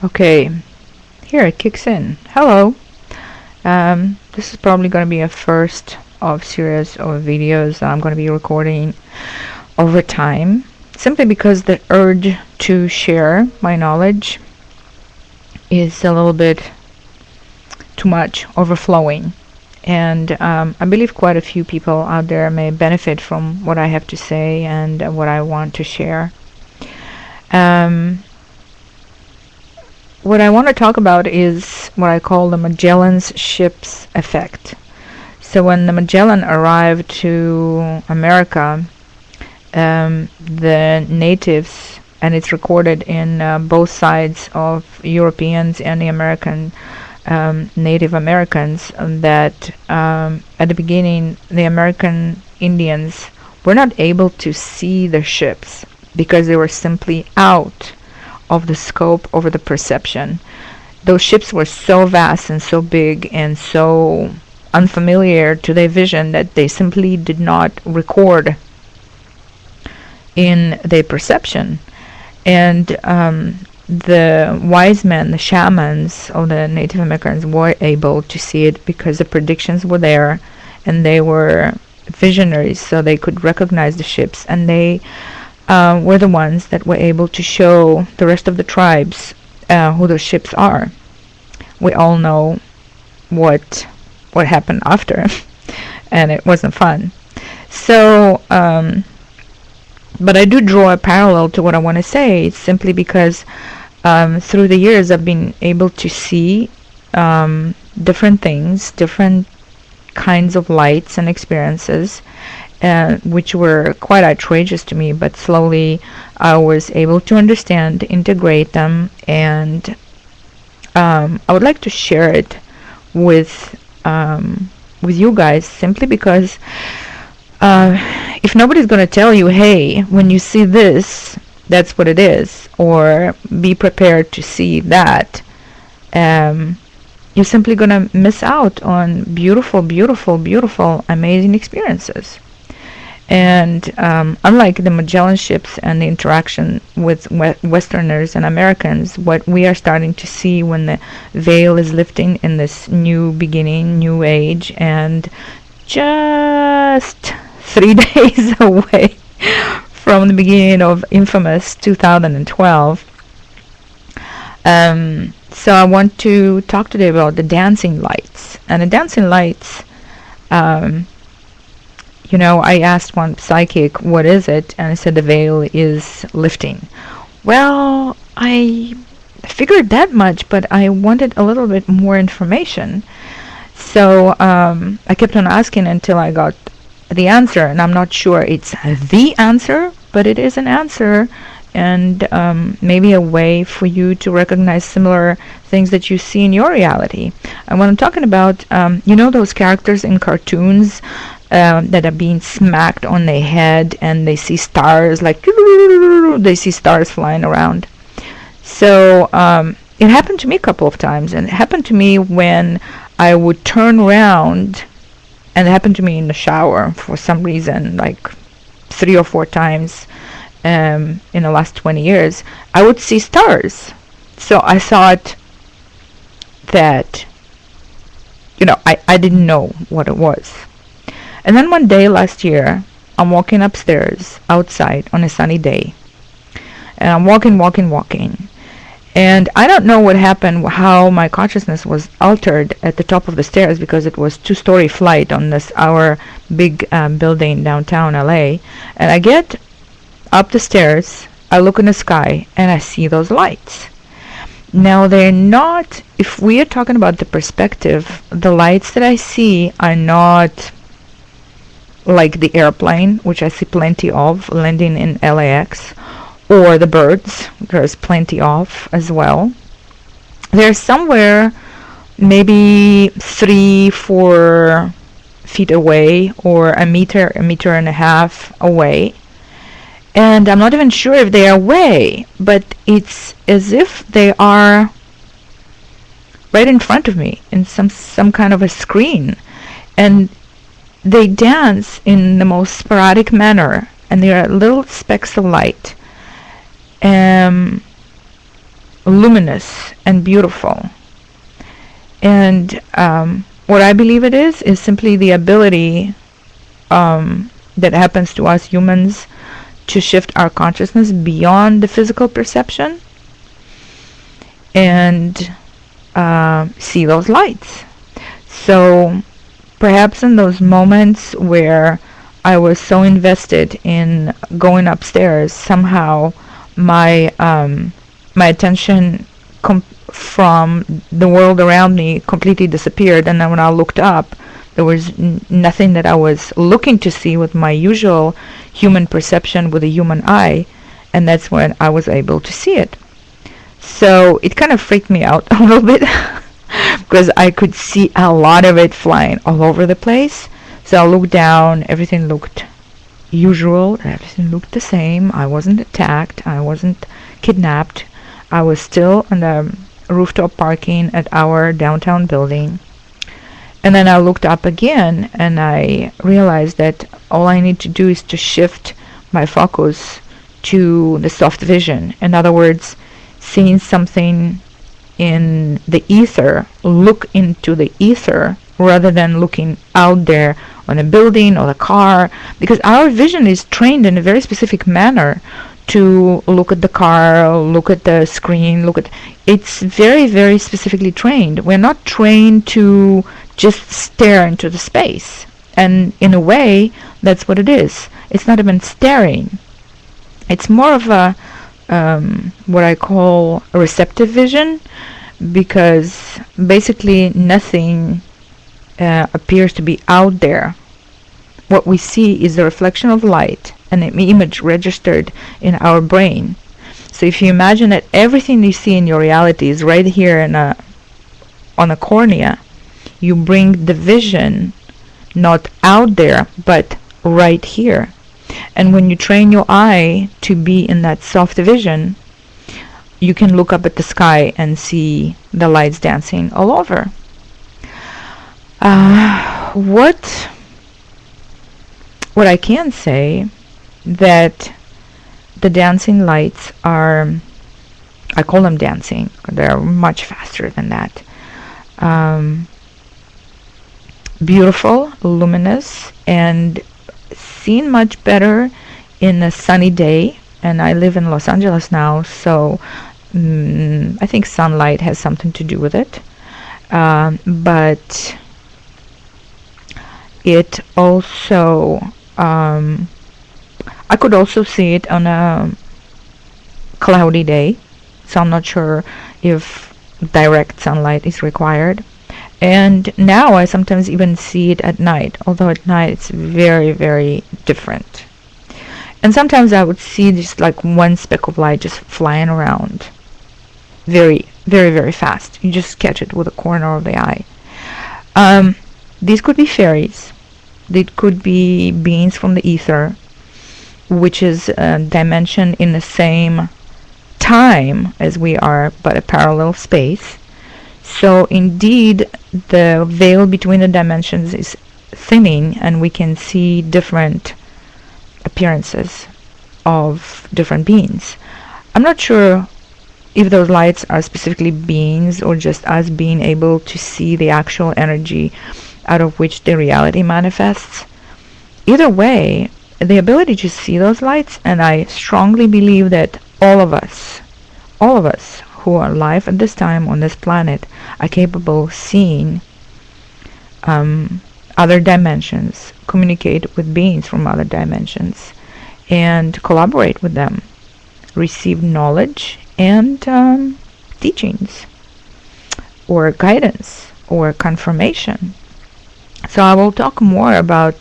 Okay, here it kicks in. Hello. This is probably going to be a first of series of videos that I'm going to be recording over time, simply because the urge to share my knowledge is a little bit too much, overflowing. And I believe quite a few people out there may benefit from what I have to say and what I want to share. What I want to talk about is what I call the Magellan's ship's effect. So when the Magellan arrived to America, the natives, and it's recorded in both sides of Europeans and the American Native Americans, that at the beginning the American Indians were not able to see the ships because they were simply out of the scope over the perception. Those ships were so vast and so big and so unfamiliar to their vision that they simply did not record in their perception. And the wise men, the shamans of the Native Americans, were able to see it because the predictions were there and they were visionaries, so they could recognize the ships, and they were the ones that were able to show the rest of the tribes who those ships are. We all know what happened after, and it wasn't fun. So, but I do draw a parallel to what I want to say, simply because through the years I've been able to see different things, different kinds of lights and experiences, which were quite outrageous to me, but slowly I was able to understand, integrate them, and I would like to share it with you guys, simply because if nobody's going to tell you, hey, when you see this, that's what it is, or be prepared to see that, you're simply going to miss out on beautiful, beautiful, beautiful, amazing experiences. And unlike the Magellan ships and the interaction with Westerners and Americans, what we are starting to see when the veil is lifting in this new beginning, new age, and just 3 days away from the beginning of infamous 2012. So I want to talk today about the dancing lights. And the dancing lights, I asked one psychic, what is it? And I said the veil is lifting. Well, I figured that much, but I wanted a little bit more information. So I kept on asking until I got the answer, and I'm not sure it's the answer, but it is an answer, and maybe a way for you to recognize similar things that you see in your reality. And what I'm talking about, those characters in cartoons that are being smacked on their head, and they see stars, like they see stars flying around. So it happened to me a couple of times, and it happened to me when I would turn around, and it happened to me in the shower for some reason, like 3 or 4 times in the last 20 years. I would see stars. So I thought that, I didn't know what it was. And then one day last year, I'm walking upstairs outside on a sunny day. And I'm walking. And I don't know what happened, how my consciousness was altered at the top of the stairs, because it was 2-story flight on our big building downtown LA. And I get up the stairs, I look in the sky, and I see those lights. Now they're not, if we are talking about the perspective, the lights that I see are not like the airplane, which I see plenty of landing in LAX, or the birds, there's plenty of as well. They're somewhere maybe 3-4 feet away, or a meter and a half away. And I'm not even sure if they are away, but it's as if they are right in front of me in some kind of a screen. And they dance in the most sporadic manner, and they are little specks of light. luminous and beautiful. And what I believe it is simply the ability that happens to us humans to shift our consciousness beyond the physical perception and see those lights. So perhaps in those moments where I was so invested in going upstairs, somehow my my attention from the world around me completely disappeared, and then when I looked up, there was nothing that I was looking to see with my usual human perception with a human eye, and that's when I was able to see it. So it kind of freaked me out a little bit because I could see a lot of it flying all over the place. So I looked down, everything looked usual, everything looked the same. I wasn't attacked, I wasn't kidnapped. I was still on the rooftop parking at our downtown building. And then I looked up again and I realized that all I need to do is to shift my focus to the soft vision. In other words, seeing something in the ether, look into the ether rather than looking out there on a building or a car, because our vision is trained in a very specific manner to look at the car, look at the screen, it's very, very specifically trained. We're not trained to just stare into the space. And in a way, that's what it is. It's not even staring. It's more of a what I call a receptive vision, because basically nothing appears to be out there. What we see is a reflection of light, an image registered in our brain. So if you imagine that everything you see in your reality is right here on a cornea, you bring the vision not out there, but right here. And when you train your eye to be in that soft vision, you can look up at the sky and see the lights dancing all over. What I can say, that the dancing lights are, I call them dancing, they're much faster than that. Beautiful, luminous, and seen much better in a sunny day. And I live in Los Angeles now, so I think sunlight has something to do with it. But it also, I could also see it on a cloudy day, so I'm not sure if direct sunlight is required. And now I sometimes even see it at night, although at night it's very, very different. And sometimes I would see just like one speck of light just flying around very, very, very fast. You just catch it with a corner of the eye. These could be fairies. They could be beings from the ether, which is a dimension in the same time as we are, but a parallel space. So indeed, the veil between the dimensions is thinning, and we can see different appearances of different beings. I'm not sure if those lights are specifically beings or just us being able to see the actual energy out of which the reality manifests. Either way, the ability to see those lights, and I strongly believe that all of us who are alive at this time on this planet are capable of seeing other dimensions, communicate with beings from other dimensions, and collaborate with them, receive knowledge and teachings or guidance or confirmation. So I will talk more about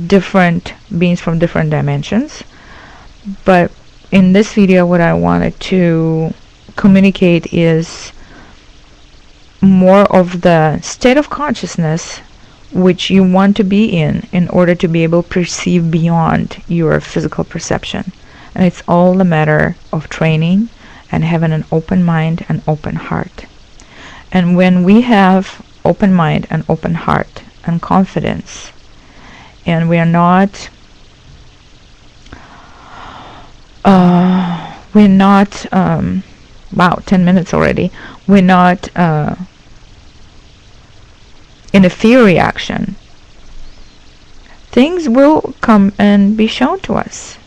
different beings from different dimensions, but in this video what I wanted to communicate is more of the state of consciousness which you want to be in order to be able to perceive beyond your physical perception. And it's all a matter of training and having an open mind and open heart. And when we have open mind and open heart and confidence, and we are not we're not, wow, 10 minutes already. We're not in a fear reaction. Things will come and be shown to us.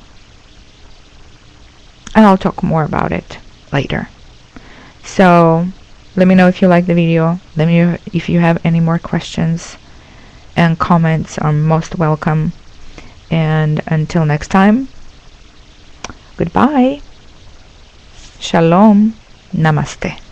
And I'll talk more about it later. So let me know if you like the video. Let me know if you have any more questions, and comments are most welcome. And until next time, goodbye. Shalom. Namaste.